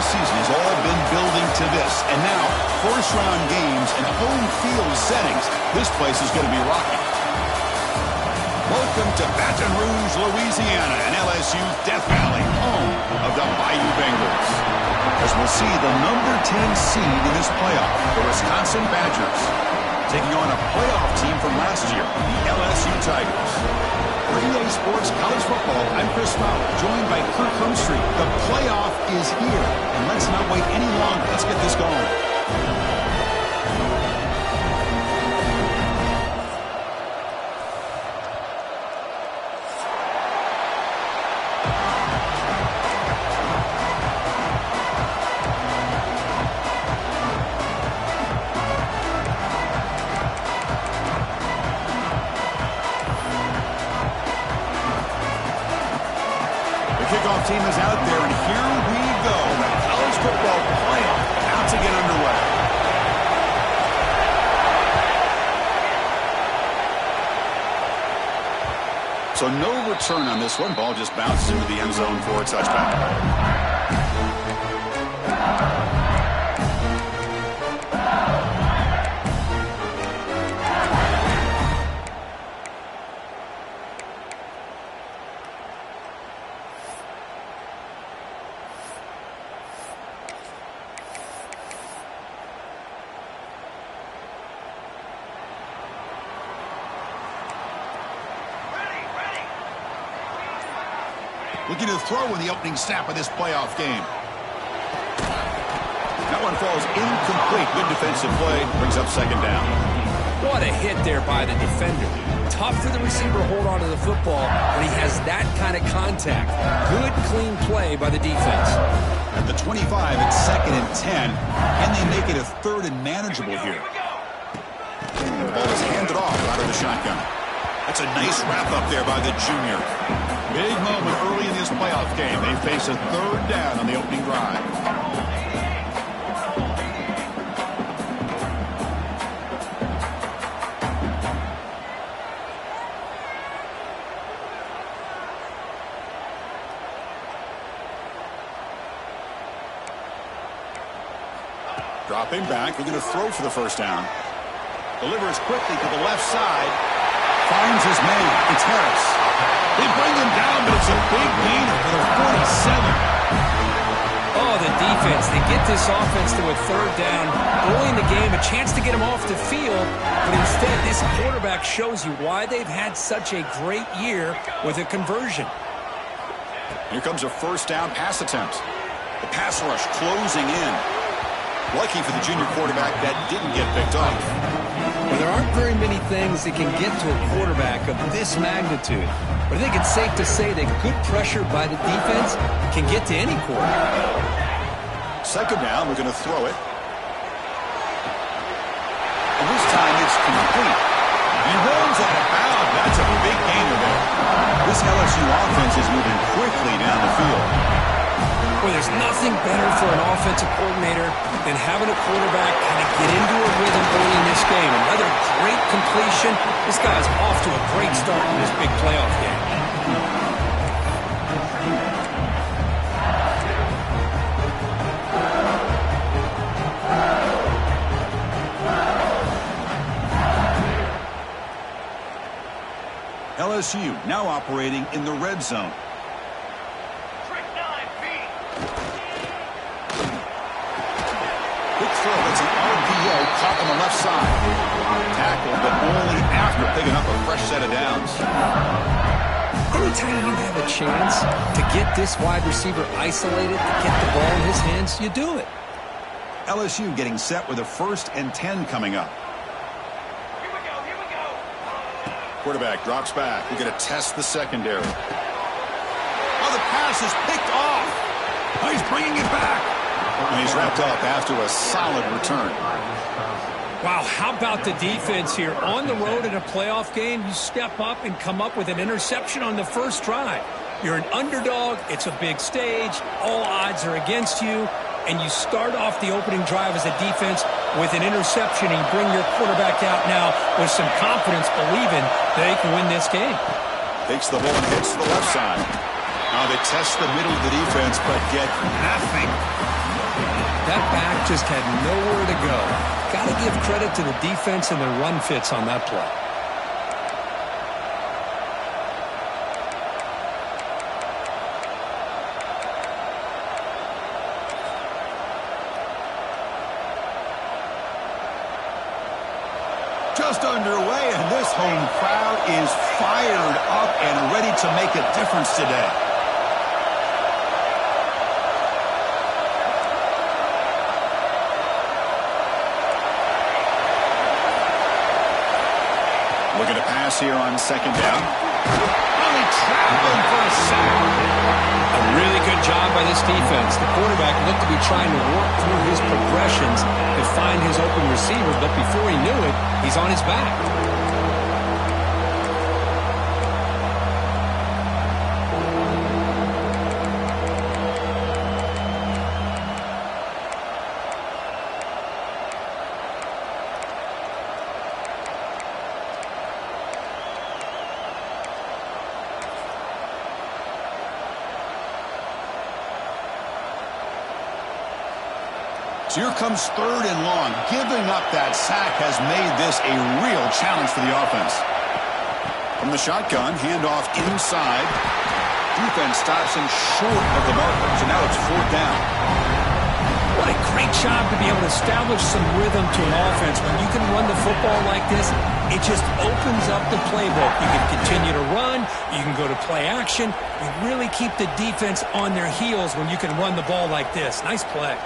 offseason has all been building to this. And now, first-round games and home field settings. This place is going to be rocking. Welcome to Baton Rouge, Louisiana, and LSU's Death Valley, home of the Bayou Bengals. As we'll see, the number 10 seed in this playoff, the Wisconsin Badgers, taking on a playoff team from last year, the LSU Tigers. For EA Sports College Football, I'm Chris Fowler, joined by Kirk Humstreet. The playoff is here, and let's not wait any longer. Let's get this going. Kickoff team is out there, and here we go. The college football playoff about to get underway. So no return on this one. Ball just bounces into the end zone for a touchback. Looking to throw in the opening snap of this playoff game. That one falls incomplete. Good defensive play. Brings up second down. What a hit there by the defender. Tough for the receiver to hold on to the football when he has that kind of contact. Good, clean play by the defense. At the 25, it's 2nd and 10. Can they make it a 3rd and manageable here? The ball is handed off out of the shotgun. That's a nice wrap up there by the junior. Big moment early in this playoff game. They face a 3rd down on the opening drive. Dropping back. We're going to throw for the first down. Delivers quickly to the left side. Finds his man. It's Harris. They bring him down, but it's a big gainer for the 47. Oh, the defense. They get this offense to a 3rd down early in the game, a chance to get him off the field, but instead this quarterback shows you why they've had such a great year with a conversion. Here comes a first down pass attempt. The pass rush closing in. Lucky for the junior quarterback that didn't get picked off. Well, there aren't very many things that can get to a quarterback of this magnitude. But I think it's safe to say that good pressure by the defense can get to any quarterback. Second down, we're going to throw it. And this time it's complete. He rolls out of bounds. That's a big gainer there. This LSU offense is moving quickly down the field. Well, there's nothing better for an offensive coordinator than having a quarterback kind of get into a rhythm early in this game. Another great completion. This guy's off to a great start in this big playoff game. LSU now operating in the red zone. It's an RPO caught on the left side. Tackled, but only after picking up a fresh set of downs. Anytime you have a chance to get this wide receiver isolated, to get the ball in his hands, you do it. LSU getting set with a 1st and 10 coming up. Here we go. Quarterback drops back. We're going to test the secondary. Oh, the pass is picked off. Oh, he's bringing it back. And he's wrapped up after a solid return. Wow, how about the defense here? On the road in a playoff game, you step up and come up with an interception on the first drive. You're an underdog. It's a big stage. All odds are against you. And you start off the opening drive as a defense with an interception, and you bring your quarterback out now with some confidence, believing they can win this game. Takes the ball and hits to the left side. Now they test the middle of the defense, but get nothing. That back just had nowhere to go. Got to give credit to the defense and their run fits on that play. Just underway, and this home crowd is fired up and ready to make a difference today. Looking to pass here on second down. Really traveling for a sack. A really good job by this defense. The quarterback looked to be trying to work through his progressions to find his open receiver, but before he knew it, he's on his back. So here comes third and long. Giving up that sack has made this a real challenge for the offense. From the shotgun, handoff inside. Defense stops him short of the marker, so now it's fourth down. What a great job to be able to establish some rhythm to an offense. When you can run the football like this, it just opens up the playbook. You can continue to run. You can go to play action. You really keep the defense on their heels when you can run the ball like this. Nice play.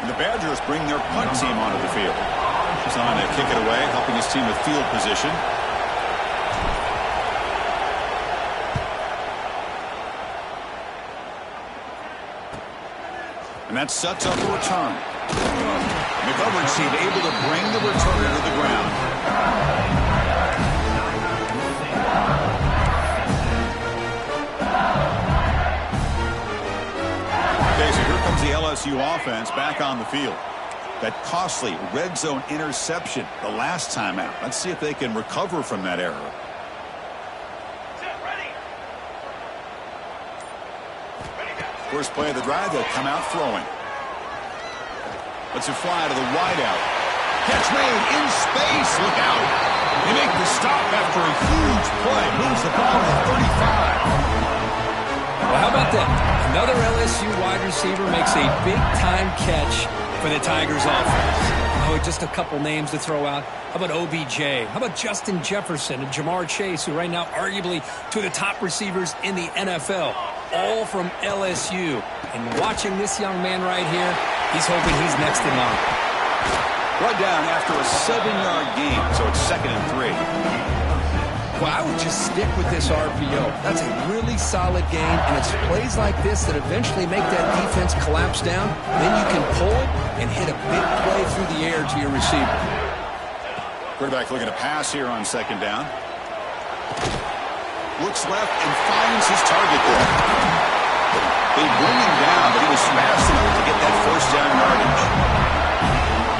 The Badgers bring their punt team onto the field. He's on to kick it away, helping his team with field position. And that sets up a return. The coverage team able to bring the returner to the ground. The LSU offense back on the field. That costly red zone interception the last time out. Let's see if they can recover from that error. First play of the drive, they'll come out throwing. Let's it fly to the wideout. Catch made in space. Look out. They make the stop after a huge play. Moves the ball to 35. Well, how about that? Another LSU wide receiver makes a big-time catch for the Tigers offense. Oh, just a couple names to throw out. How about OBJ? How about Justin Jefferson and Jamar Chase, who right now arguably two of the top receivers in the NFL, all from LSU. And watching this young man right here, he's hoping he's next in line. Brought down after a 7-yard gain, so it's 2nd and 3. Well, I would just stick with this RPO. That's a really solid game, and it's plays like this that eventually make that defense collapse down. Then you can pull it and hit a big play through the air to your receiver. Quarterback looking to pass here on second down. Looks left and finds his target there. They bring him down, but he was fast enough to get that first down yardage.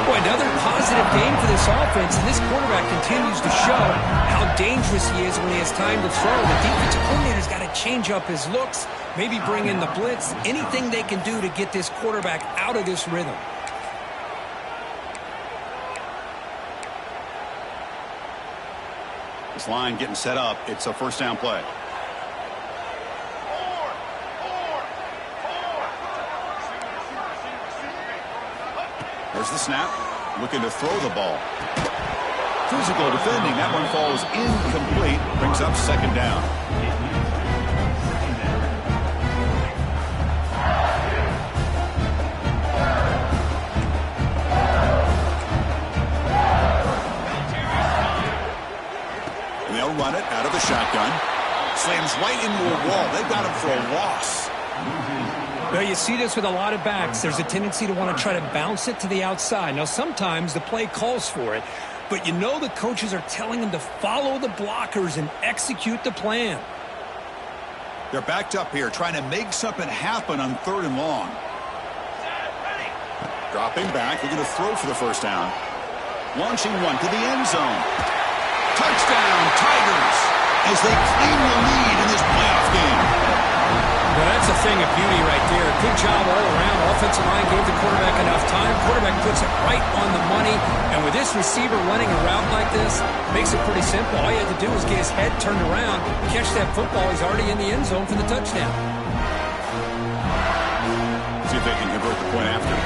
Boy, another positive game for this offense, and this quarterback continues to show how dangerous he is when he has time to throw. The defensive coordinator's got to change up his looks, maybe bring in the blitz, anything they can do to get this quarterback out of this rhythm. This line getting set up. It's a first down play. There's the snap. Looking to throw the ball. Physical defending. That one falls incomplete. Brings up second down. And they'll run it out of the shotgun. Slams right into a wall. They've got him for a loss. Well, you see this with a lot of backs. There's a tendency to want to try to bounce it to the outside. Now, sometimes the play calls for it, but you know the coaches are telling them to follow the blockers and execute the plan. They're backed up here, trying to make something happen on 3rd and long. Dropping back, looking to throw for the first down. Launching one to the end zone. Touchdown, Tigers, as they claim the lead in this playoff game. Well, that's a thing of beauty right there. Good job all around. Offensive line gave the quarterback enough time. Quarterback puts it right on the money. And with this receiver running a route like this, makes it pretty simple. All you have to do is get his head turned around, catch that football. He's already in the end zone for the touchdown. See if they can convert the point after.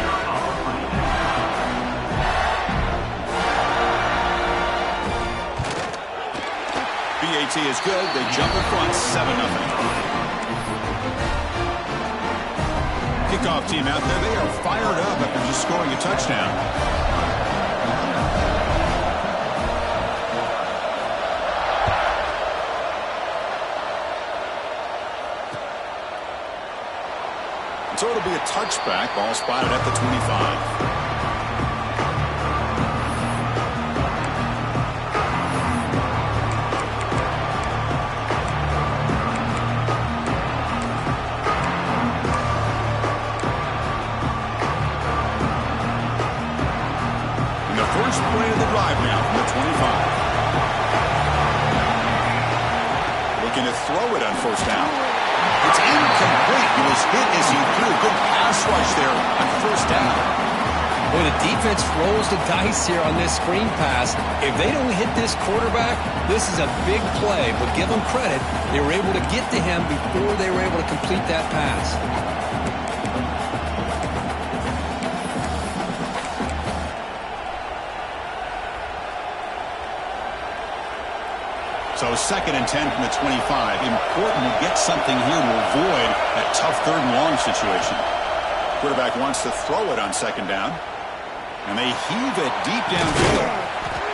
BAT is good. They jump in front, 7-0. Kickoff team out there. They are fired up after just scoring a touchdown. So it'll be a touchback. Ball spotted at the 25. First play of the drive now from the 25. Looking to throw it on first down. It's incomplete. He was hit as he threw. Good pass rush there on first down. Boy, the defense rolls the dice here on this screen pass. If they don't hit this quarterback, this is a big play. But give them credit. They were able to get to him before they were able to complete that pass. So 2nd and 10 from the 25. Important to get something here to avoid that tough 3rd and long situation. Quarterback wants to throw it on 2nd down. And they heave it deep downfield.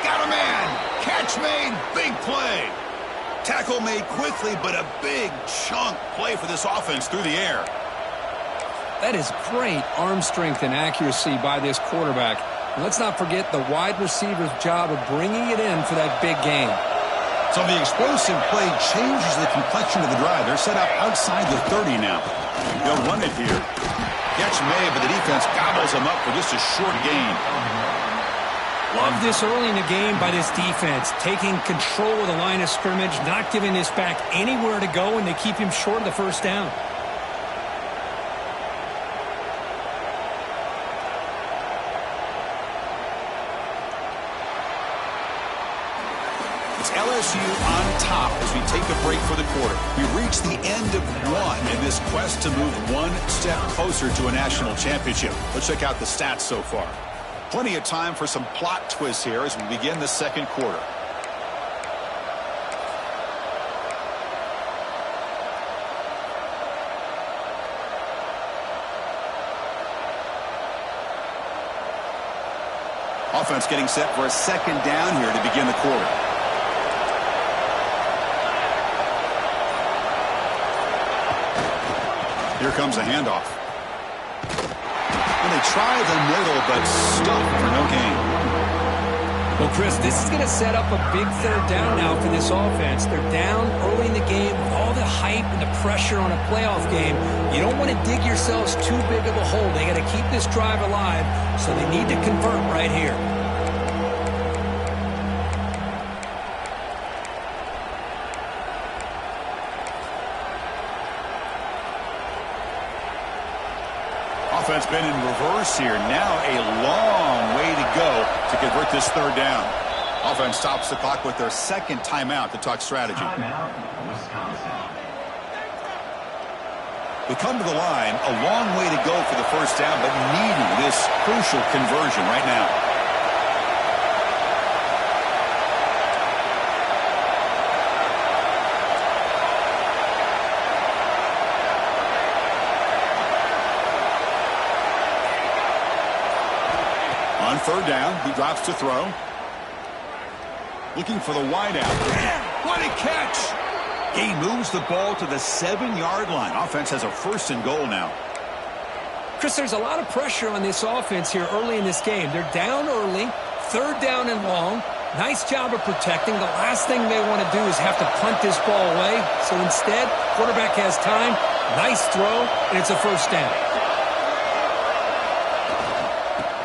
Got a man. Catch made. Big play. Tackle made quickly, but a big chunk play for this offense through the air. That is great arm strength and accuracy by this quarterback. And let's not forget the wide receiver's job of bringing it in for that big game. So the explosive play changes the complexion of the drive. They're set up outside the 30 now. They'll run it here. Catch made, but the defense gobbles them up for just a short gain. Love this early in the game by this defense. Taking control of the line of scrimmage, not giving this back anywhere to go, and they keep him short of the first down. LSU on top as we take a break for the quarter. We reach the end of one in this quest to move one step closer to a national championship. Let's check out the stats so far. Plenty of time for some plot twists here as we begin the 2nd quarter. Offense getting set for a 2nd down here to begin the quarter. Here comes a handoff. And they try the middle, but stuck for no gain. Well, Chris, this is going to set up a big 3rd down now for this offense. They're down early in the game with all the hype and the pressure on a playoff game. You don't want to dig yourselves too big of a hole. They got to keep this drive alive, so they need to convert right here. Offense been in reverse here. Now a long way to go to convert this 3rd down. Offense stops the clock with their 2nd timeout to talk strategy. We come to the line, a long way to go for the first down, but needing this crucial conversion right now. On 3rd down, he drops to throw. Looking for the wideout. What a catch! He moves the ball to the 7-yard line. Offense has a 1st and goal now. Chris, there's a lot of pressure on this offense here early in this game. They're down early, 3rd down and long. Nice job of protecting. The last thing they want to do is have to punt this ball away. So instead, quarterback has time. Nice throw, and it's a 1st down.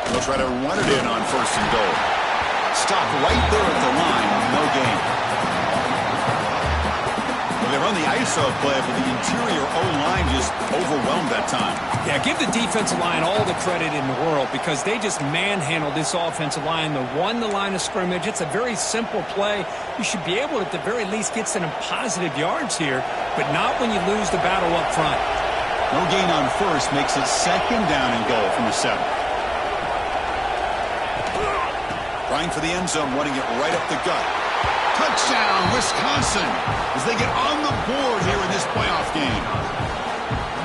They'll try to run it in on 1st and goal. stop right there at the line. No gain. Well, they run the ISO play, but the interior O-line just overwhelmed that time. Yeah, give the defensive line all the credit in the world because they just manhandled this offensive line. They won the line of scrimmage. It's a very simple play. You should be able to, at the very least, get some positive yards here, but not when you lose the battle up front. No gain on first makes it second down and goal from the 7. Trying for the end zone, running it right up the gut. Touchdown, Wisconsin, as they get on the board here in this playoff game.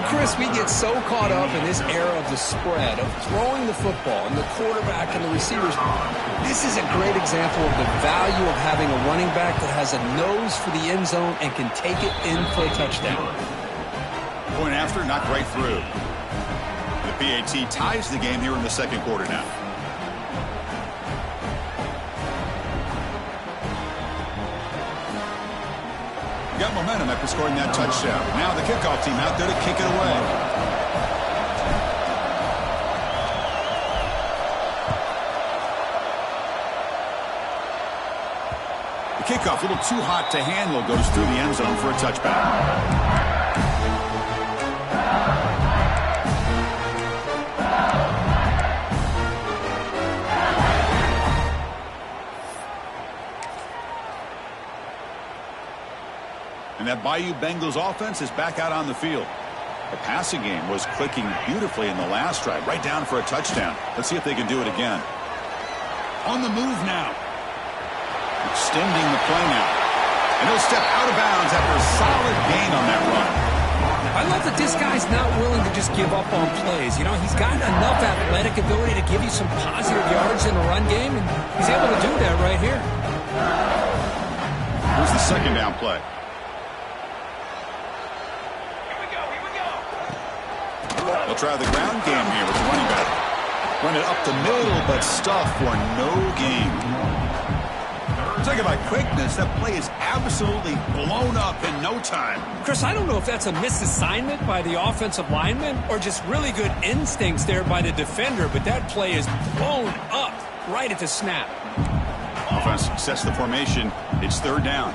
Chris, we get so caught up in this era of the spread, of throwing the football, and the quarterback and the receivers. This is a great example of the value of having a running back that has a nose for the end zone and can take it in for a touchdown. Point after, knocked right through. The PAT ties the game here in the second quarter now. Got momentum after scoring that touchdown. Now the kickoff team out there to kick it away. The kickoff, a little too hot to handle, goes through the end zone for a touchback. And that Bayou Bengals offense is back out on the field. The passing game was clicking beautifully in the last drive, right down for a touchdown. Let's see if they can do it again. On the move now. Extending the play now. And he'll step out of bounds after a solid gain on that run. I love that this guy's not willing to just give up on plays. You know, he's got enough athletic ability to give you some positive yards in the run game, and he's able to do that right here. Here's the second down play. They'll try the ground game here with the running back. Run it up the middle, but stuff for no gain. Talking about quickness, that play is absolutely blown up in no time. Chris, I don't know if that's a misassignment by the offensive lineman or just really good instincts there by the defender, but that play is blown up right at the snap. Offense sets the formation. It's third down.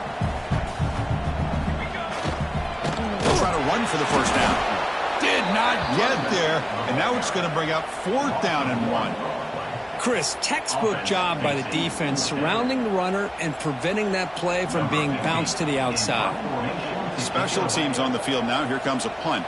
They'll try to run for the first down. Did not get there, and now it's going to bring up fourth down and 1. Chris, textbook job by the defense surrounding the runner and preventing that play from being bounced to the outside. Special teams on the field now. Here comes a punt.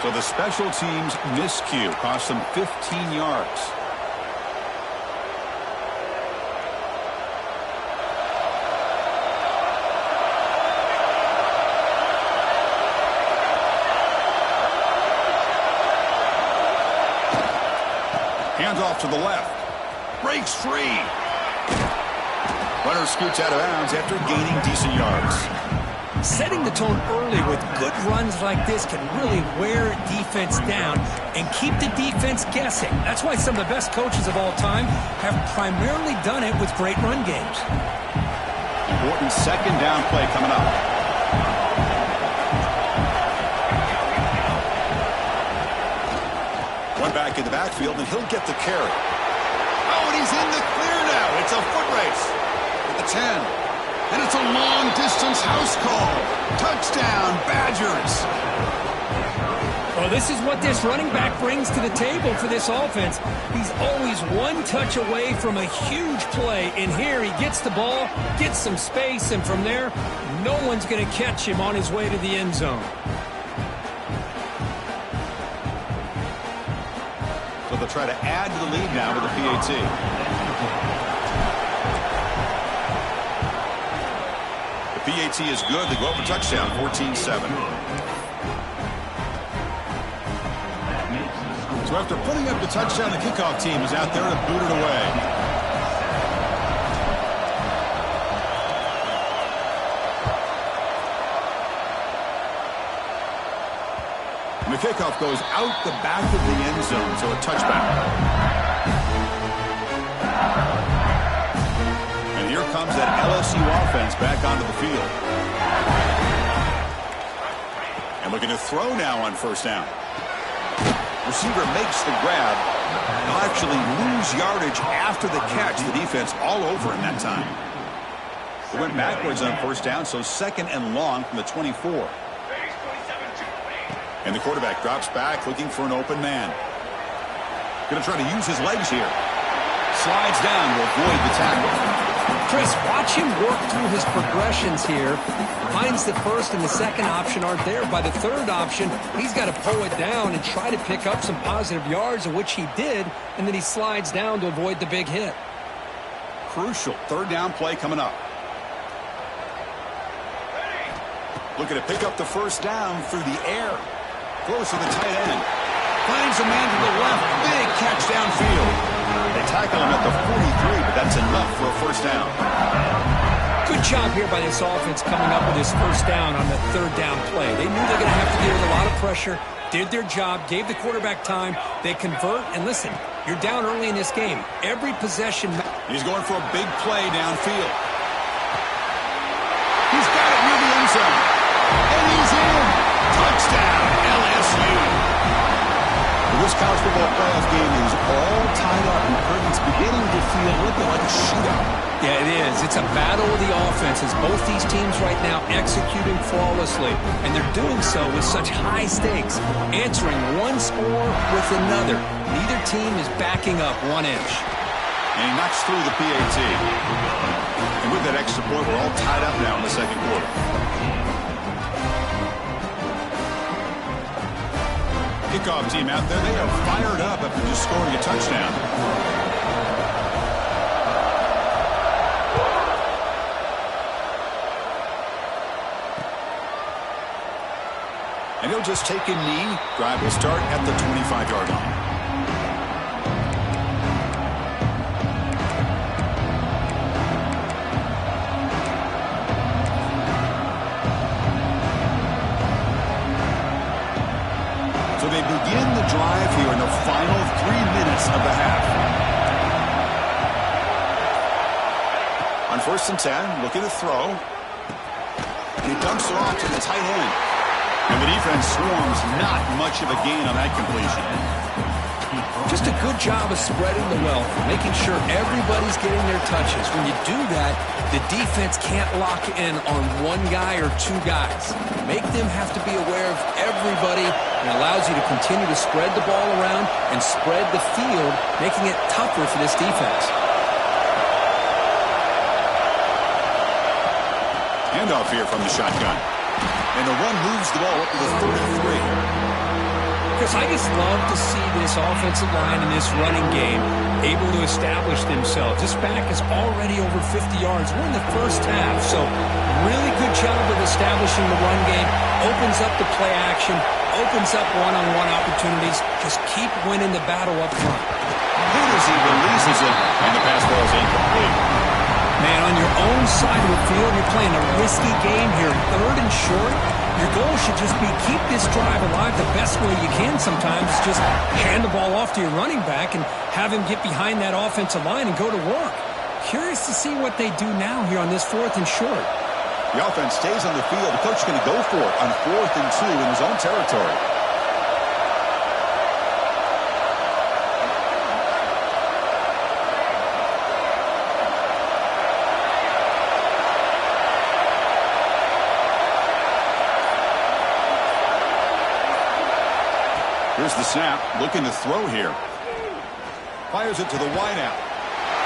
So the special teams miscue cost them 15 yards. Hands off to the left. Breaks free. Runner scoots out of bounds after gaining decent yards. Setting the tone early with good runs like this can really wear defense down and keep the defense guessing. That's why some of the best coaches of all time have primarily done it with great run games. Important second down play coming up. One back in the backfield, and he'll get the carry. Oh, and he's in the clear now. It's a foot race at the 10. And it's a long-distance house call. Touchdown, Badgers. Well, this is what this running back brings to the table for this offense. He's always one touch away from a huge play. And here he gets the ball, gets some space, and from there, no one's going to catch him on his way to the end zone. So they'll try to add to the lead now with the PAT. PAT is good. They go up a touchdown, 14-7. So after putting up the touchdown, the kickoff team is out there to boot it away. And the kickoff goes out the back of the end zone, so a touchback. And here comes that LSU offense back onto the field. And looking to throw now on first down. Receiver makes the grab. He'll actually lose yardage after the catch. The defense all over him that time. They went backwards on first down, so second and long from the 24. And the quarterback drops back looking for an open man. Going to try to use his legs here. Slides down to avoid the tackle. Chris, watch him work through his progressions here. Finds the first and the second option aren't there. By the third option, he's got to pull it down and try to pick up some positive yards, of which he did, and then he slides down to avoid the big hit. Crucial third down play coming up. Looking to pick up the first down through the air. Close to the tight end. Finds a man to the left. Big catch downfield. They tackle him at the 43, but that's enough for a first down. Good job here by this offense coming up with his first down on the third down play. They knew they were going to have to deal with a lot of pressure, did their job, gave the quarterback time. They convert, and listen, you're down early in this game. Every possession. He's going for a big play downfield. He's got it near the end zone. And he's in. Touchdown, LSU. This college football playoff game is all tied up, and it's beginning to feel a little bit like a shootout. Yeah, it is. It's a battle of the offenses. Both these teams right now executing flawlessly, and they're doing so with such high stakes, answering one score with another. Neither team is backing up 1 inch. And he knocks through the PAT. And with that extra point, we're all tied up now in the second quarter. Kickoff team out there, they are fired up after just scoring a touchdown. And he'll just take a knee. Drive will start at the 25-yard line. So they begin the drive here in the final 3 minutes of the half. On first and 10, looking to throw. And he dumps it off to the tight end. And the defense swarms, not much of a gain on that completion. Just a good job of spreading the wealth, making sure everybody's getting their touches. When you do that, the defense can't lock in on one guy or two guys. Make them have to be aware of everybody, and allows you to continue to spread the ball around and spread the field, making it tougher for this defense. Handoff here from the shotgun. And the run moves the ball up to the 33. Chris, I just love to see this offensive line in this running game able to establish themselves. This back is already over 50 yards. We're in the first half, so really good job of establishing the run game. Opens up the play action, opens up one-on-one opportunities. Just keep winning the battle up front. He releases it, and the pass ball is incomplete. Man, on your own side of the field, you're playing a risky game here. Third and short, your goal should just be keep this drive alive the best way you can sometimes. Just hand the ball off to your running back and have him get behind that offensive line and go to work. Curious to see what they do now here on this fourth and short. The offense stays on the field. The coach is going to go for it on 4th and 2 in his own territory. Here's the snap, looking to throw here. Fires it to the wideout.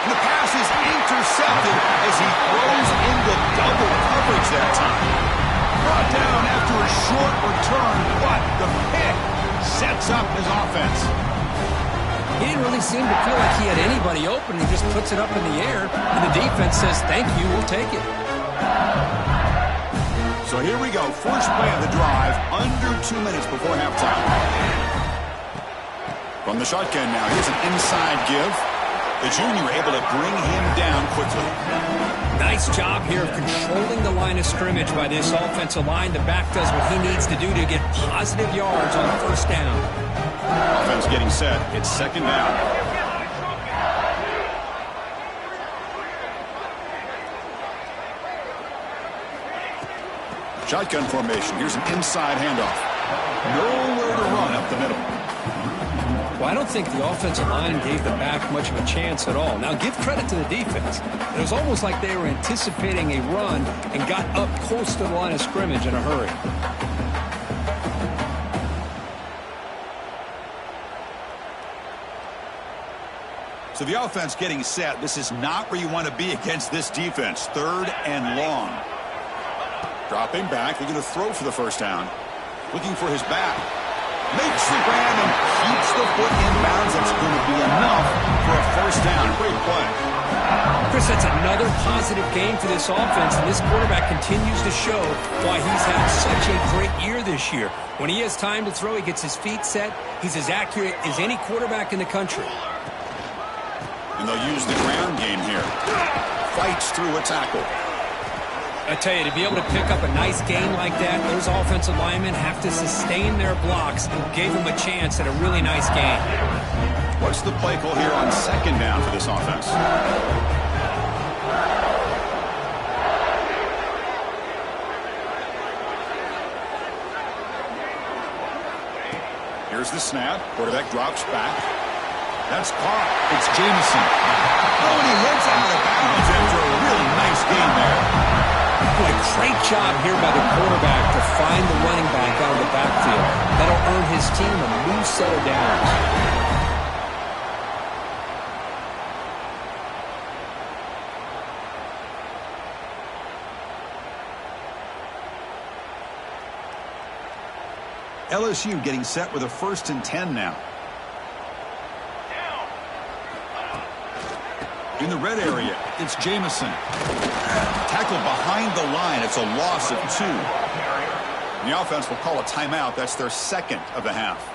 And the pass is intercepted as he throws into double coverage that time. Brought down after a short return, but the pick sets up his offense. He didn't really seem to feel like he had anybody open. He just puts it up in the air, and the defense says, thank you, we'll take it. So here we go, first play of the drive, under 2 minutes before halftime. From the shotgun now, here's an inside give. The junior able to bring him down quickly. Nice job here of controlling the line of scrimmage by this offensive line. The back does what he needs to do to get positive yards on first down. Offense getting set. It's second down. Shotgun formation. Here's an inside handoff. Nowhere to run up the middle. Well, I don't think the offensive line gave the back much of a chance at all. Now, give credit to the defense. It was almost like they were anticipating a run and got up close to the line of scrimmage in a hurry. So the offense getting set. This is not where you want to be against this defense. 3rd and long. Dropping back. They're going to throw for the first down. Looking for his back. Makes the grab and keeps the foot in bounds. That's going to be enough for a first down. Great play. Chris, that's another positive game for this offense, and this quarterback continues to show why he's had such a great year this year. When he has time to throw, he gets his feet set. He's as accurate as any quarterback in the country. And they'll use the ground game here. Fights through a tackle. I tell you, to be able to pick up a nice gain like that, those offensive linemen have to sustain their blocks. Gave him a chance at a really nice gain. What's the play call here on 2nd down for this offense? Here's the snap. Quarterback drops back. That's caught. It's Jameson. Oh, and he heads out of bounds after a really nice gain there. Boy, great job here by the quarterback to find the running back out of the backfield. That'll earn his team a new set of downs. LSU getting set with a 1st and 10 now. In the red area, it's Jameson. Tackled behind the line. It's a loss of 2. The offense will call a timeout. That's their 2nd of the half.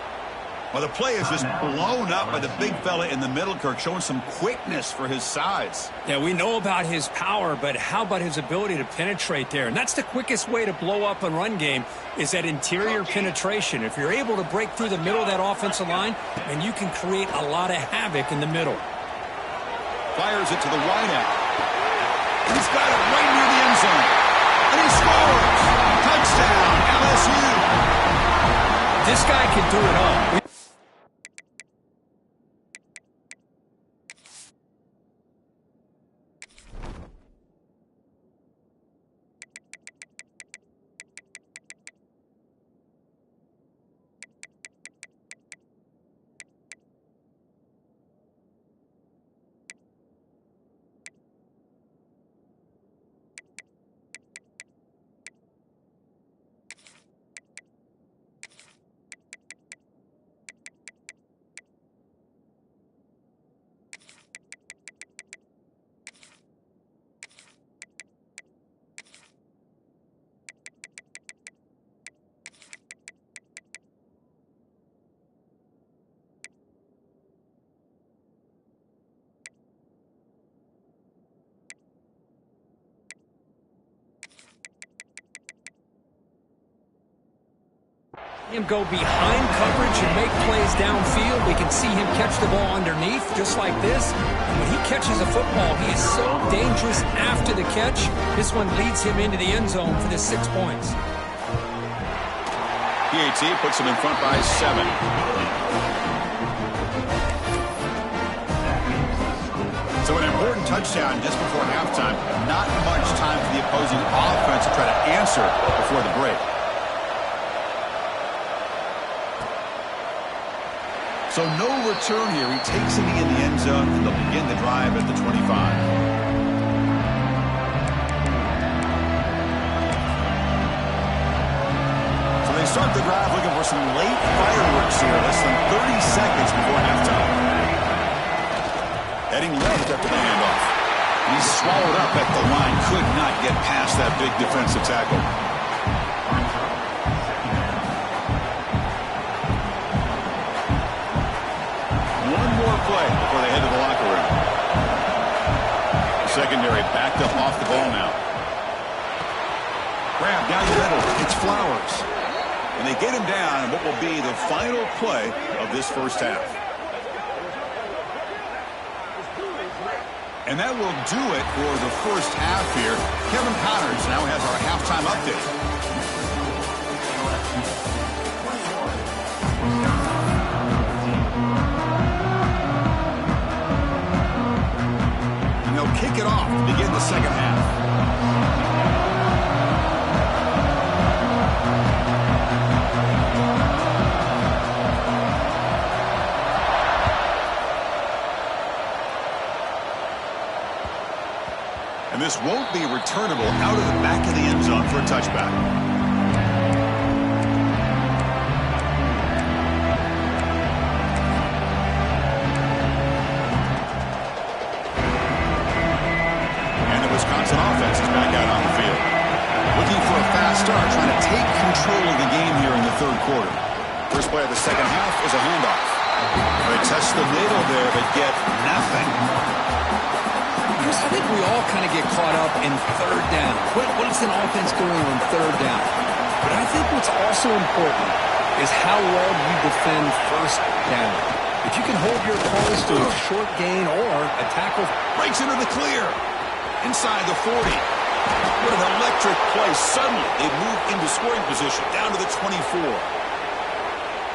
Well, the play is just blown up by the big fella in the middle, Kirk, showing some quickness for his size. Yeah, we know about his power, but how about his ability to penetrate there? And that's the quickest way to blow up a run game, is that interior penetration. If you're able to break through the middle of that offensive line, then you can create a lot of havoc in the middle. Fires it to the wideout. He's got it right near the end zone. And he scores! Touchdown, LSU! This guy can do it all. Him go behind coverage and make plays downfield. We can see him catch the ball underneath just like this. And when he catches a football, he is so dangerous after the catch. This one leads him into the end zone for the 6 points. PAT puts him in front by 7. So an important touchdown just before halftime. Not much time for the opposing offense to try to answer before the break. So no return here. He takes it in the end zone, and they'll begin the drive at the 25. So they start the drive looking for some late fireworks here. Less than 30 seconds before halftime. Heading left after the handoff. He's swallowed up at the line. Could not get past that big defensive tackle. Play before they head to the locker room. The secondary backed up off the ball now. Grab down the middle. It's Flowers. And they get him down in what will be the final play of this first half. And that will do it for the first half here. Kevin Connors now has our halftime update. kick it off to begin the second half. And this won't be returnable out of the back of the end zone for a touchback. And the Wisconsin offense is back out on the field. Looking for a fast start, trying to take control of the game here in the third quarter. First play of the second half is a handoff. They test the middle there, but get nothing. I think we all kind of get caught up in third down. What is an offense doing on third down? But I think what's also important is how well you defend first down. If you can hold your opponents to a short gain or a tackle. Breaks into the clear. Inside the 40. What an electric play. Suddenly, they move into scoring position. Down to the 24.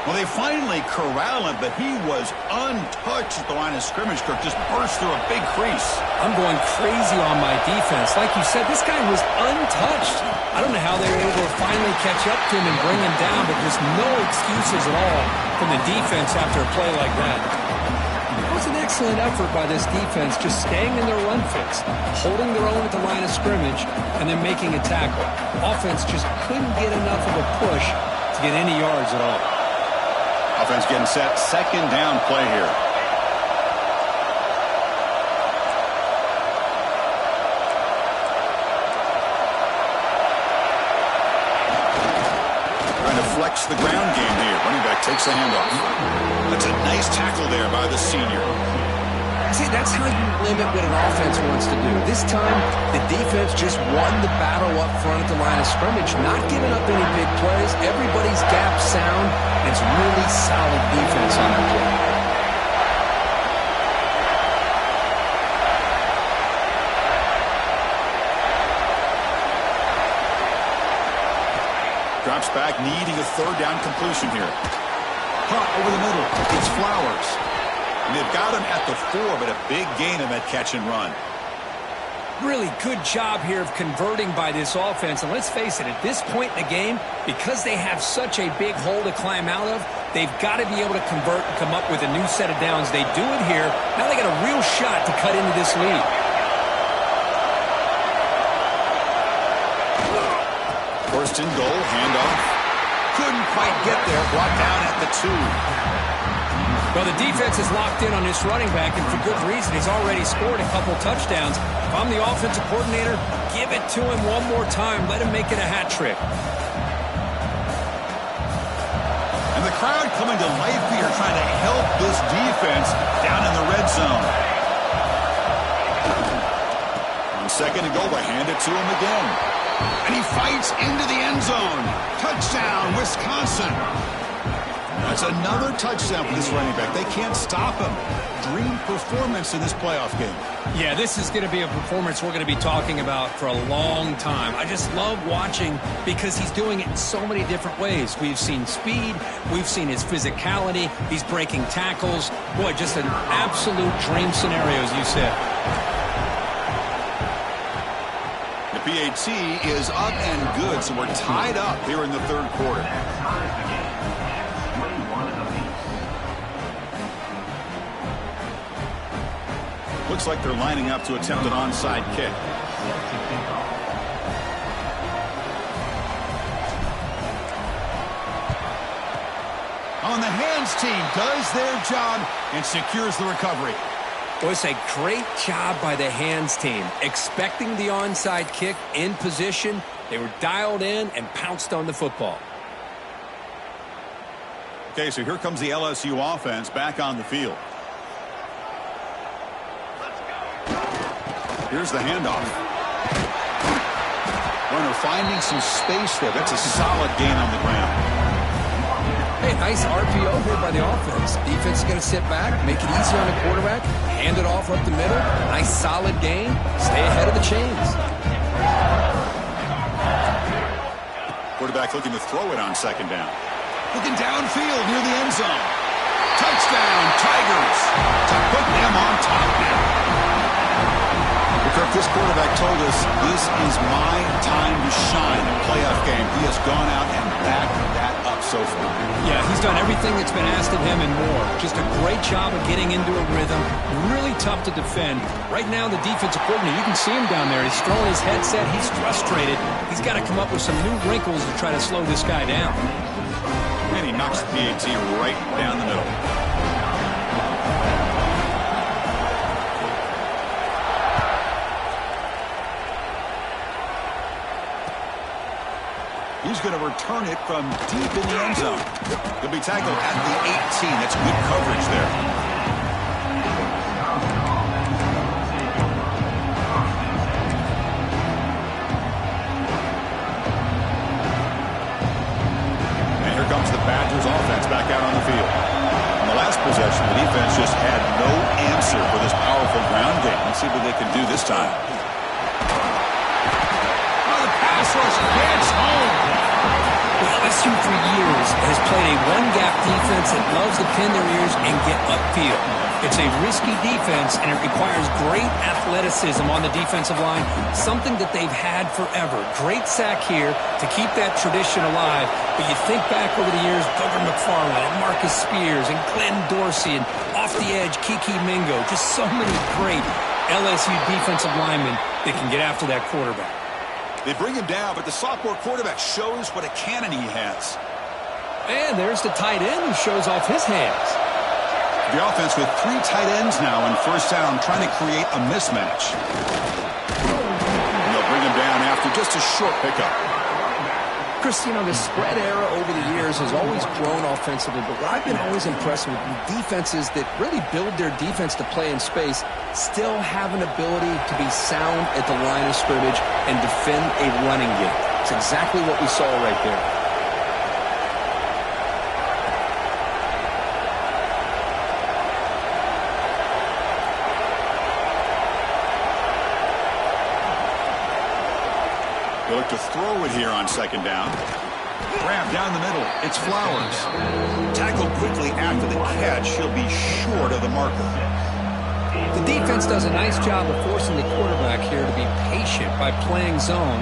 Well, they finally corral him, but he was untouched at the line of scrimmage. Kirk just burst through a big crease. I'm going crazy on my defense. Like you said, this guy was untouched. I don't know how they were able to finally catch up to him and bring him down, but just no excuses at all from the defense after a play like that. It was an excellent effort by this defense, just staying in their run fix, holding their own at the line of scrimmage, and then making a tackle. Offense just couldn't get enough of a push to get any yards at all. Offense getting set. Second down play here. Trying to flex the ground game here. Running back takes the handoff. That's a nice tackle there by the senior. See, that's how you limit what an offense wants to do. This time, the defense just won the battle up front at the line of scrimmage, not giving up any big plays. Everybody's gap sound. It's really solid defense on that play. Drops back, needing a third down completion here. Punt over the middle. It's Flowers. And they've got him at the 4, but a big gain in that catch and run. Really good job here of converting by this offense. And let's face it, at this point in the game, because they have such a big hole to climb out of, they've got to be able to convert and come up with a new set of downs. They do it here. Now they got a real shot to cut into this lead. First and goal, handoff. Couldn't quite get there. Brought down at the 2. Well, the defense is locked in on this running back, and for good reason. He's already scored a couple touchdowns. If I'm the offensive coordinator, give it to him one more time. Let him make it a hat trick. And the crowd coming to life here, trying to help this defense down in the red zone. On second and goal, they hand it to him again. And he fights into the end zone. Touchdown, Wisconsin. That's another touchdown for this running back. They can't stop him. Dream performance in this playoff game. Yeah, this is going to be a performance we're going to be talking about for a long time. I just love watching because he's doing it in so many different ways. We've seen speed. We've seen his physicality. He's breaking tackles. Boy, just an absolute dream scenario, as you said. The PAT is up and good, so we're tied up here in the third quarter. Looks like they're lining up to attempt an onside kick. On the hands team does their job and secures the recovery. Well, it's a great job by the hands team. Expecting the onside kick in position. They were dialed in and pounced on the football. Okay, so here comes the LSU offense back on the field. Here's the handoff. Runner finding some space there. That's a solid gain on the ground. Hey, nice RPO here by the offense. Defense is going to sit back, make it easy on the quarterback, hand it off up the middle. Nice solid gain. Stay ahead of the chains. Quarterback looking to throw it on second down. Looking downfield near the end zone. Touchdown, Tigers, to put them on top now. This quarterback told us this is my time to shine in a playoff game. He has gone out and backed that up so far. Yeah, he's done everything that's been asked of him and more. Just a great job of getting into a rhythm. Really tough to defend. Right now, the defensive coordinator, you can see him down there. He's throwing his headset. He's frustrated. He's got to come up with some new wrinkles to try to slow this guy down. And he knocks the PAT right down the middle. He's going to return it from deep in the end zone. He'll be tackled at the 18. That's good coverage there. And here comes the Badgers offense back out on the field. In the last possession, the defense just had no answer for this powerful ground game. Let's see what they can do this time. Oh, the pass rush gets home. LSU for years has played a one-gap defense that loves to pin their ears and get upfield. It's a risky defense, and it requires great athleticism on the defensive line, something that they've had forever. Great sack here to keep that tradition alive. But you think back over the years, Douglas McFarland and Marcus Spears and Glenn Dorsey and off the edge, Kiki Mingo. Just so many great LSU defensive linemen that can get after that quarterback. They bring him down, but the sophomore quarterback shows what a cannon he has. And there's the tight end who shows off his hands. The offense with 3 tight ends now in first down, trying to create a mismatch. And they'll bring him down after just a short pickup. Chris, you know, the spread era over the years has always grown offensively, but what I've been always impressed with defenses that really build their defense to play in space still have an ability to be sound at the line of scrimmage and defend a running game. It's exactly what we saw right there. They look to throw it here on second down. Grab down the middle. It's Flowers. Tackled quickly after the catch. He'll be short of the marker. The defense does a nice job of forcing the quarterback here to be patient by playing zone.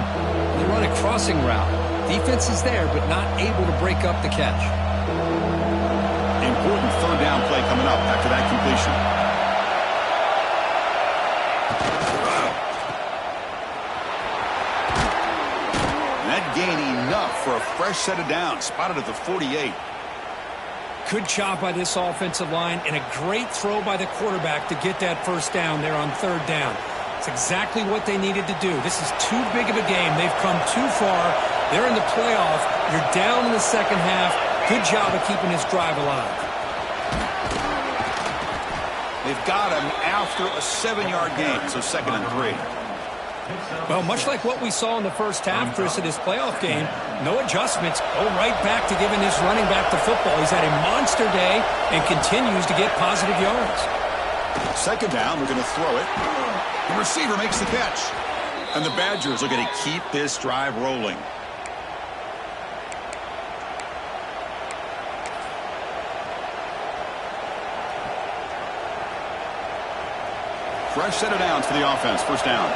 They run a crossing route. Defense is there, but not able to break up the catch. Important third down play coming up after that completion. Gain enough for a fresh set of downs. Spotted at the 48. Good job by this offensive line and a great throw by the quarterback to get that first down there on third down. It's exactly what they needed to do. This is too big of a game. They've come too far. They're in the playoff. You're down in the second half. Good job of keeping this drive alive. They've got him after a 7-yard gain, so 2nd and 3. Well, much like what we saw in the first half, Chris, of this playoff game, no adjustments. Go right back to giving this running back the football. He's had a monster day and continues to get positive yards. Second down, we're going to throw it. The receiver makes the catch. And the Badgers are going to keep this drive rolling. Fresh set of downs for the offense. First down.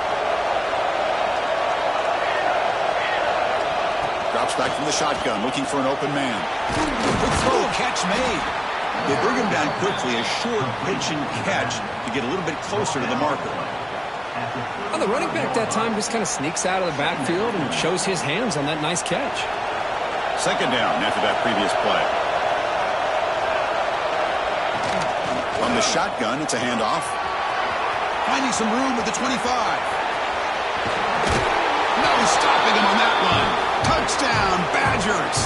Drops back from the shotgun, looking for an open man. Good throw, catch made. They bring him down quickly, a short pitch and catch to get a little bit closer to the marker. Well, the running back that time just kind of sneaks out of the backfield and shows his hands on that nice catch. Second down after that previous play. From the shotgun, it's a handoff. Finding some room at the 25. No stopping him on that one. Touchdown, Badgers.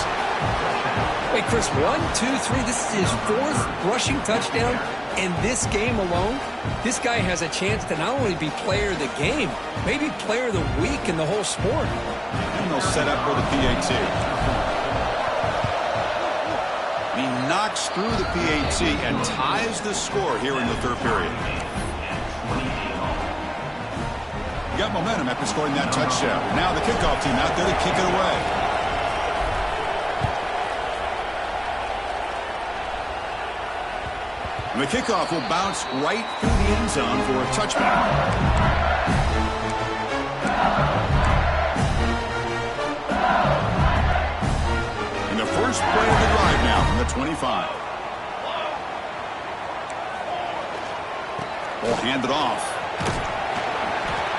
Wait, Chris, 1, 2, 3. This is his 4th rushing touchdown in this game alone. This guy has a chance to not only be player of the game, maybe player of the week in the whole sport. And they'll set up for the PAT. He knocks through the PAT and ties the score here in the third period. Got momentum after scoring that touchdown. Now the kickoff team out there to kick it away. And the kickoff will bounce right through the end zone for a touchback. first play of the drive now from the 25. Will hand it off.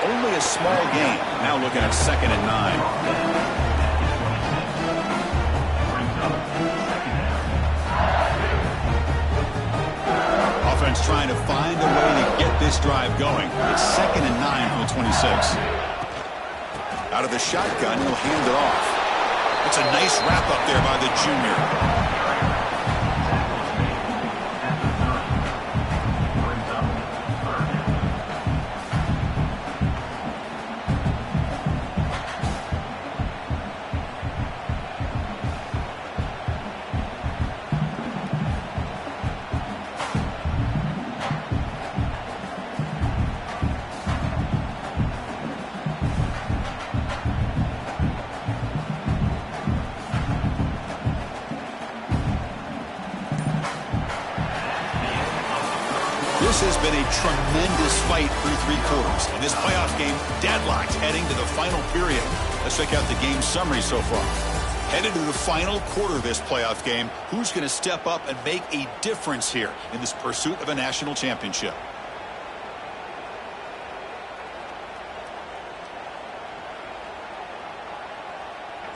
Only a small gain. Now looking at 2nd and 9. Offense trying to find a way to get this drive going. It's 2nd and 9 from the 26. Out of the shotgun, he'll hand it off. It's a nice wrap up there by the junior. This has been a tremendous fight through 3 quarters. In this playoff game, deadlocked heading to the final period. Let's check out the game summary so far. Headed to the final quarter of this playoff game, who's going to step up and make a difference here in this pursuit of a national championship?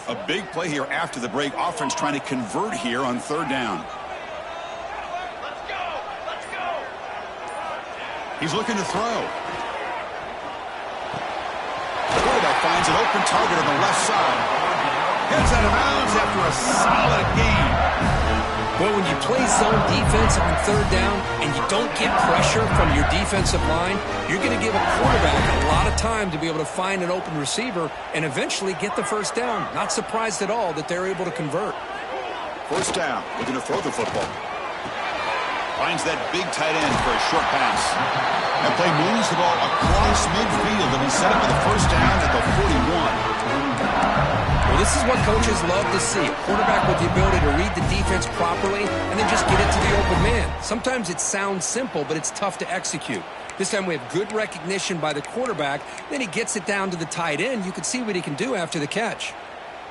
A big play here after the break. Offense trying to convert here on 3rd down. He's looking to throw. The quarterback finds an open target on the left side. Gets out of bounds after a solid gain. Well, when you play zone defense on 3rd down and you don't get pressure from your defensive line, you're going to give a quarterback a lot of time to be able to find an open receiver and eventually get the 1st down. Not surprised at all that they're able to convert. 1st down. Looking to throw the football. Finds that big tight end for a short pass. That play moves the ball across midfield, and he set up for the 1st down at the 41. Well, this is what coaches love to see. A quarterback with the ability to read the defense properly and then just get it to the open man. Sometimes it sounds simple, but it's tough to execute. This time we have good recognition by the quarterback. Then he gets it down to the tight end. You can see what he can do after the catch.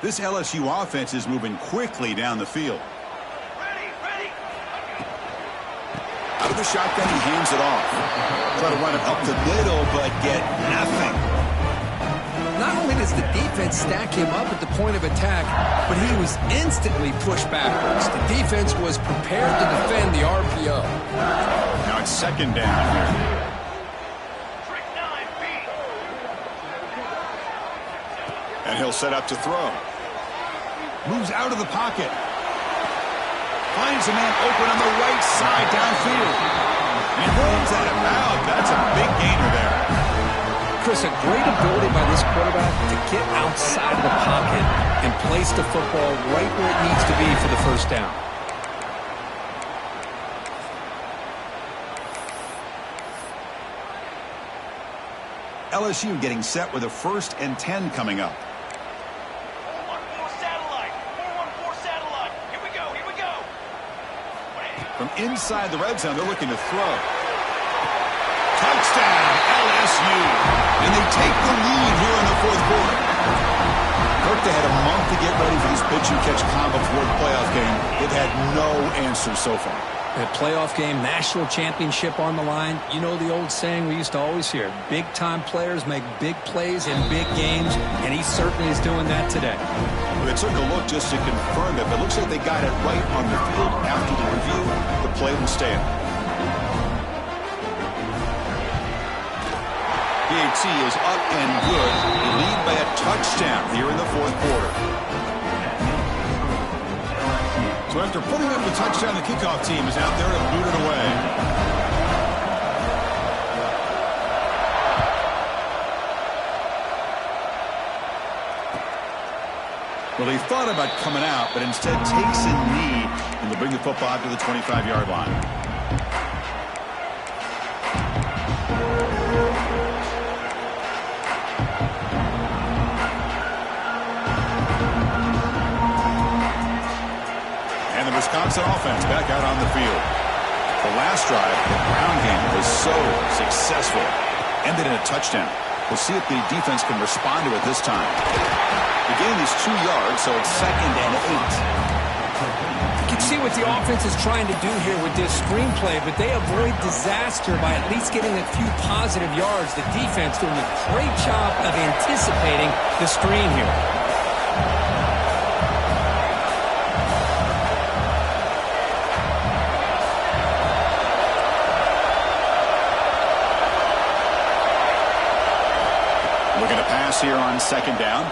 This LSU offense is moving quickly down the field. Out of the shotgun, he hands it off. Try to run it up the middle, but get nothing. Not only does the defense stack him up at the point of attack, but he was instantly pushed backwards. The defense was prepared to defend the RPO. Now it's 2nd down here. And he'll set up to throw. Moves out of the pocket. Finds a man open on the right side downfield. And runs out of bounds. That's a big gainer there. Chris, a great ability by this quarterback to get outside of the pocket and place the football right where it needs to be for the 1st down. LSU getting set with a 1st and 10 coming up. From inside the red zone, they're looking to throw. Touchdown, LSU. And they take the lead here in the 4th quarter. Kirk, they had a month to get ready for this pitch-and-catch combo for the playoff game. They've had no answers so far. A playoff game, national championship on the line. You know the old saying we used to always hear, big-time players make big plays in big games, and he certainly is doing that today. Well, they took a look just to confirm it, but it looks like they got it right on the field. After the review, the play will stand. PAT is up and good. They lead by a touchdown here in the 4th quarter. So after putting up the touchdown, the kickoff team is out there to boot it away. Well, he thought about coming out, but instead takes a knee and will bring the football out to the 25-yard line. Wisconsin offense back out on the field. The last drive, the ground game was so successful. Ended in a touchdown. We'll see if the defense can respond to it this time. The gain is 2 yards, so it's 2nd and 8. You can see what the offense is trying to do here with this screenplay, but they avoid disaster by at least getting a few positive yards. The defense doing a great job of anticipating the screen here. Looking to pass here on second down.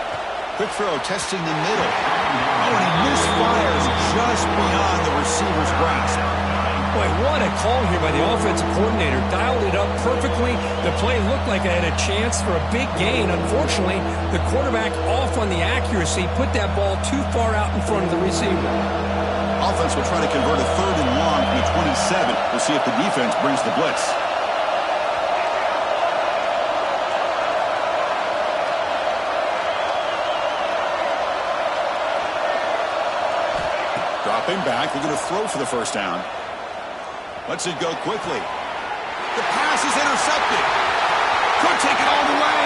Quick throw, testing the middle. Oh, and he misfires just beyond the receiver's grasp. Boy, what a call here by the offensive coordinator. Dialed it up perfectly. The play looked like it had a chance for a big gain. Unfortunately, the quarterback off on the accuracy, put that ball too far out in front of the receiver. Offense will try to convert a 3rd and long from the 27. We'll see if the defense brings the blitz. Dropping back, they're going to throw for the first down. Lets it go quickly. The pass is intercepted. Could take it all the way.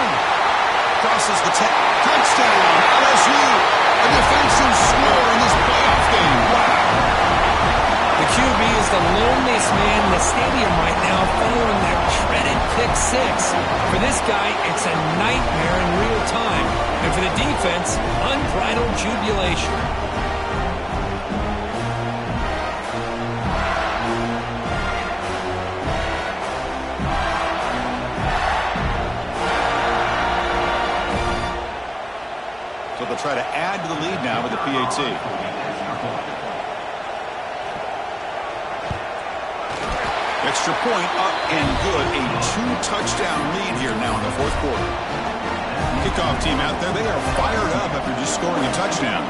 Crosses the 10. Touchdown, LSU. A defensive score in this playoff game. Wow. The QB is the loneliest man in the stadium right now following that dreaded pick six. For this guy, it's a nightmare in real time. And for the defense, unbridled jubilation. So they'll try to add to the lead now with the PAT. Extra point up and good. A 2-touchdown lead here now in the 4th quarter. Kickoff team out there, they are fired up after just scoring a touchdown.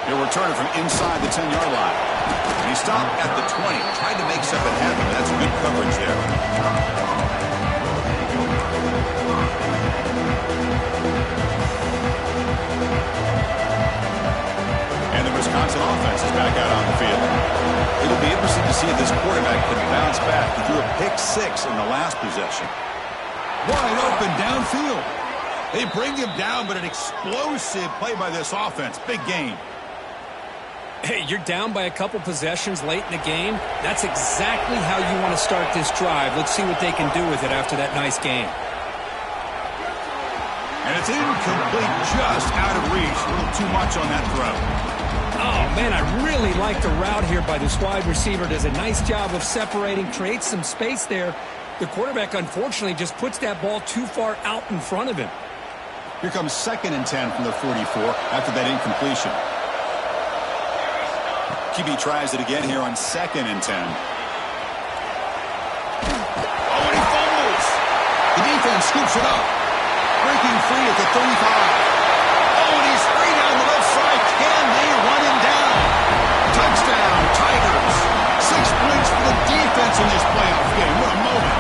He'll return it from inside the 10-yard line. And he stopped at the 20. Tried to make something happen. That's good coverage there. And the Wisconsin offense is back out on the field. It'll be interesting to see if this quarterback can bounce back. He threw a pick six in the last possession. Wide open downfield. They bring him down, but an explosive play by this offense. Big game. Hey, you're down by a couple possessions late in the game. That's exactly how you want to start this drive. Let's see what they can do with it after that nice game. And it's incomplete, just out of reach. A little too much on that throw. Oh, man, I really like the route here by this wide receiver. Does a nice job of separating, creates some space there. The quarterback, unfortunately, just puts that ball too far out in front of him. Here comes 2nd and 10 from the 44 after that incompletion. QB tries it again here on 2nd and 10. Oh, and he fumbles. The defense scoops it up. Breaking free at the 35. Oh, and he's free down the left side. Can they run him down? Touchdown, Tigers. 6 points for the defense in this playoff game. What a moment.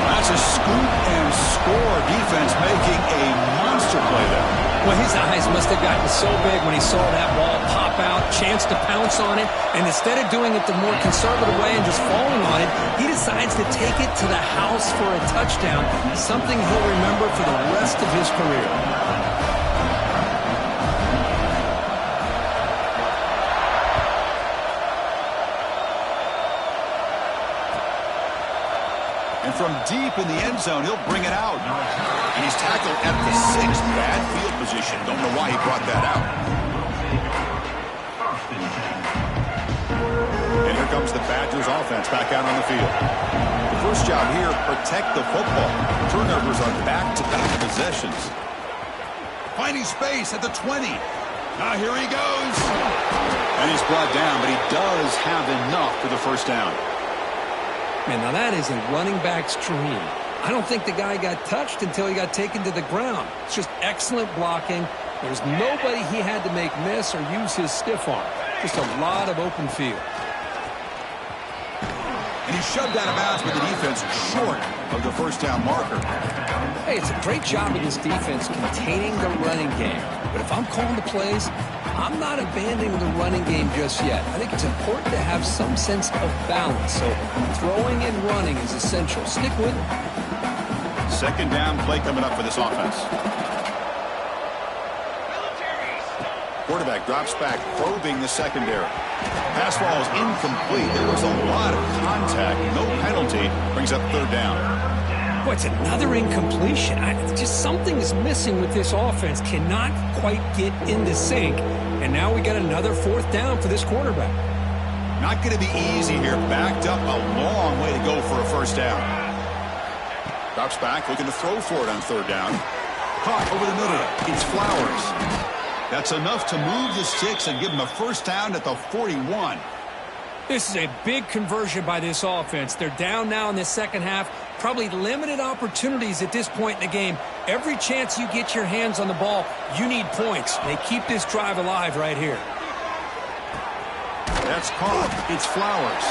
That's a scoop and score. Defense making a monster play there. Well, his eyes must have gotten so big when he saw that ball pop out, chance to pounce on it, and instead of doing it the more conservative way and just falling on it, he decides to take it to the house for a touchdown, something he'll remember for the rest of his career. And from deep in the end zone, he'll bring it out. And he's tackled at the 6th. Bad field position. Don't know why he brought that out. And here comes the Badgers offense back out on the field. The first job here, protect the football. Turnovers on back-to-back possessions. Finding space at the 20. Now here he goes. And he's brought down, but he does have enough for the first down. Man, now that is a running back's dream. I don't think the guy got touched until he got taken to the ground. It's just excellent blocking. There's nobody he had to make miss or use his stiff arm. Just a lot of open field. And he's shoved out of bounds with the defense short of the first down marker. Hey, it's a great job of this defense containing the running game. But if I'm calling the plays, I'm not abandoning the running game just yet. I think it's important to have some sense of balance. So throwing and running is essential. Stick with it. Second down play coming up for this offense. Quarterback drops back, probing the secondary. Pass ball is incomplete. There was a lot of contact. No penalty. Brings up third down. Boy, it's another incompletion. Just something is missing with this offense. Cannot quite get in the sync. And now we got another fourth down for this quarterback. Not going to be easy here. Backed up a long way to go for a first down. Drops back, looking to throw for it on third down. Caught over the middle. It's Flowers. That's enough to move the sticks and give them a first down at the 41. This is a big conversion by this offense. They're down now in the second half. Probably limited opportunities at this point in the game. Every chance you get your hands on the ball, you need points. They keep this drive alive right here. That's caught. It's Flowers.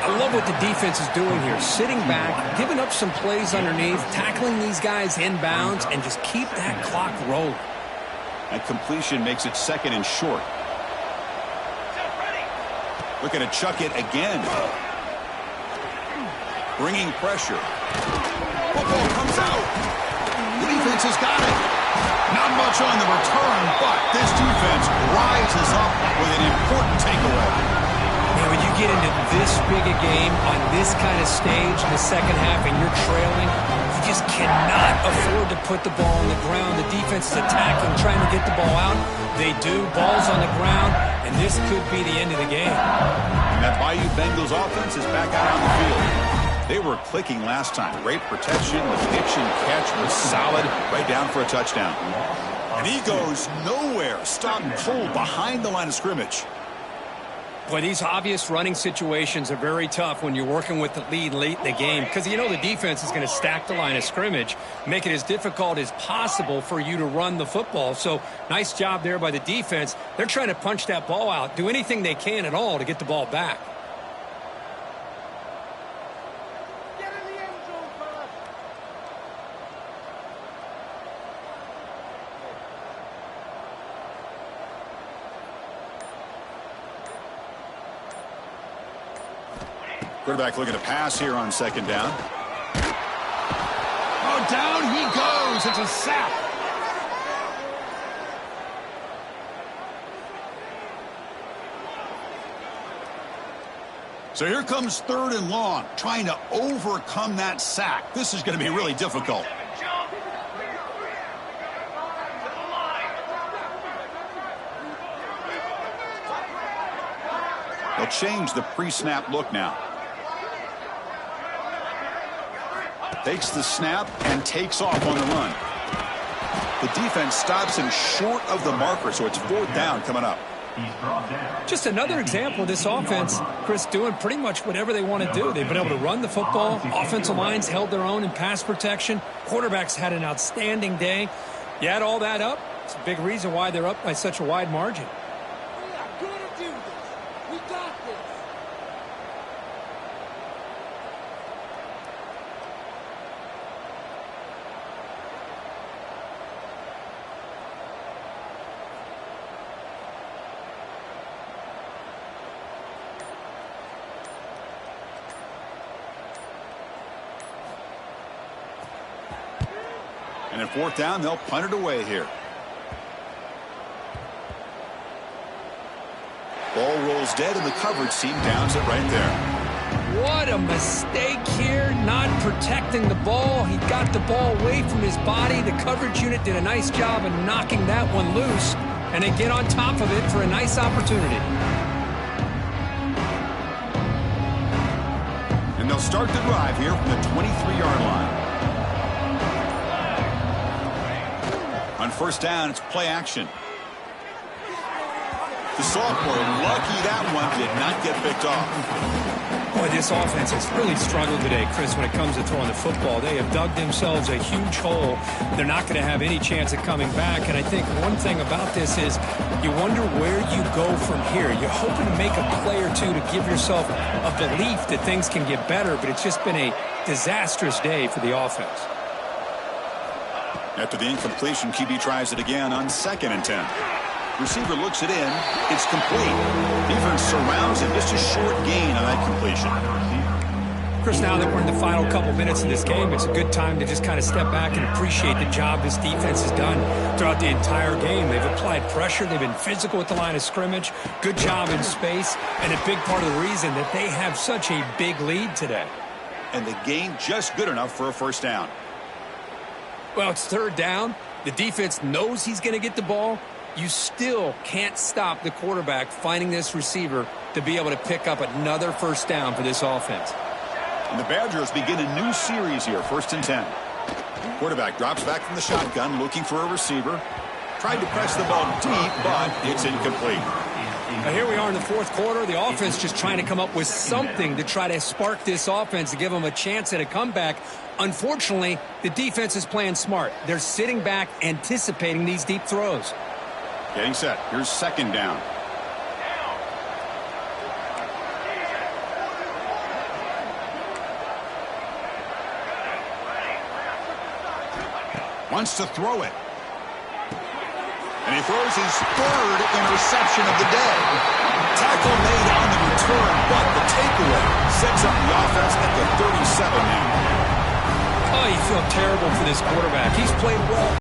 I love what the defense is doing here. Sitting back, giving up some plays underneath, tackling these guys inbounds, and just keep that clock rolling. That completion makes it second and short. Looking to chuck it again. Bringing pressure. Football comes out. The defense has got it. Not much on the return, but this defense rises up with an important takeaway. Man, when you get into this big a game on this kind of stage in the second half and you're trailing, you just cannot afford to put the ball on the ground. The defense is attacking, trying to get the ball out. They do. Ball's on the ground, and this could be the end of the game. And that Bayou Bengals offense is back out on the field. They were clicking last time. Great protection. The pitch and catch was solid. Right down for a touchdown. And he goes nowhere. Stop and pull behind the line of scrimmage. Boy, these obvious running situations are very tough when you're working with the lead late in the game because you know the defense is going to stack the line of scrimmage, make it as difficult as possible for you to run the football. So nice job there by the defense. They're trying to punch that ball out, do anything they can at all to get the ball back. Quarterback looking to pass here on second down. Oh, down he goes. It's a sack. So here comes third and long, trying to overcome that sack. This is going to be really difficult. They'll change the pre-snap look now. Takes the snap and takes off on the run. The defense stops him short of the marker, so it's fourth down coming up. Just another example of this offense, Chris, doing pretty much whatever they want to do. They've been able to run the football. Offensive lines held their own in pass protection. Quarterbacks had an outstanding day. You add all that up, it's a big reason why they're up by such a wide margin. We are going to do this. We got this. And at fourth down, they'll punt it away here. Ball rolls dead, and the coverage team downs it right there. What a mistake here, not protecting the ball. He got the ball away from his body. The coverage unit did a nice job of knocking that one loose, and they get on top of it for a nice opportunity. And they'll start the drive here from the 23-yard line. On first down, it's play action. The sophomore, lucky that one did not get picked off. Boy, this offense has really struggled today, Chris, when it comes to throwing the football. They have dug themselves a huge hole. They're not going to have any chance of coming back. And I think one thing about this is you wonder where you go from here. You're hoping to make a play or two to give yourself a belief that things can get better, but it's just been a disastrous day for the offense. After the incompletion, QB tries it again on 2nd and 10. Receiver looks it in. It's complete. Defense surrounds him. Just a short gain on that completion. Chris, now that we're in the final couple minutes of this game, it's a good time to just kind of step back and appreciate the job this defense has done throughout the entire game. They've applied pressure. They've been physical at the line of scrimmage. Good job in space. And a big part of the reason that they have such a big lead today. And the game just good enough for a first down. Well, it's third down. The defense knows he's going to get the ball. You still can't stop the quarterback finding this receiver to be able to pick up another first down for this offense. And the Badgers begin a new series here, 1st and 10. Quarterback drops back from the shotgun, looking for a receiver. Tried to press the ball deep, but it's incomplete. Now here we are in the fourth quarter. The offense just trying to come up with something to try to spark this offense to give them a chance at a comeback. Unfortunately, the defense is playing smart. They're sitting back, anticipating these deep throws. Getting set. Here's 2nd down. Wants to throw it. And he throws his 3rd interception of the day. Tackle made on the return, but the takeaway sets up the offense at the 37 now. Oh, you feel terrible for this quarterback. He's played well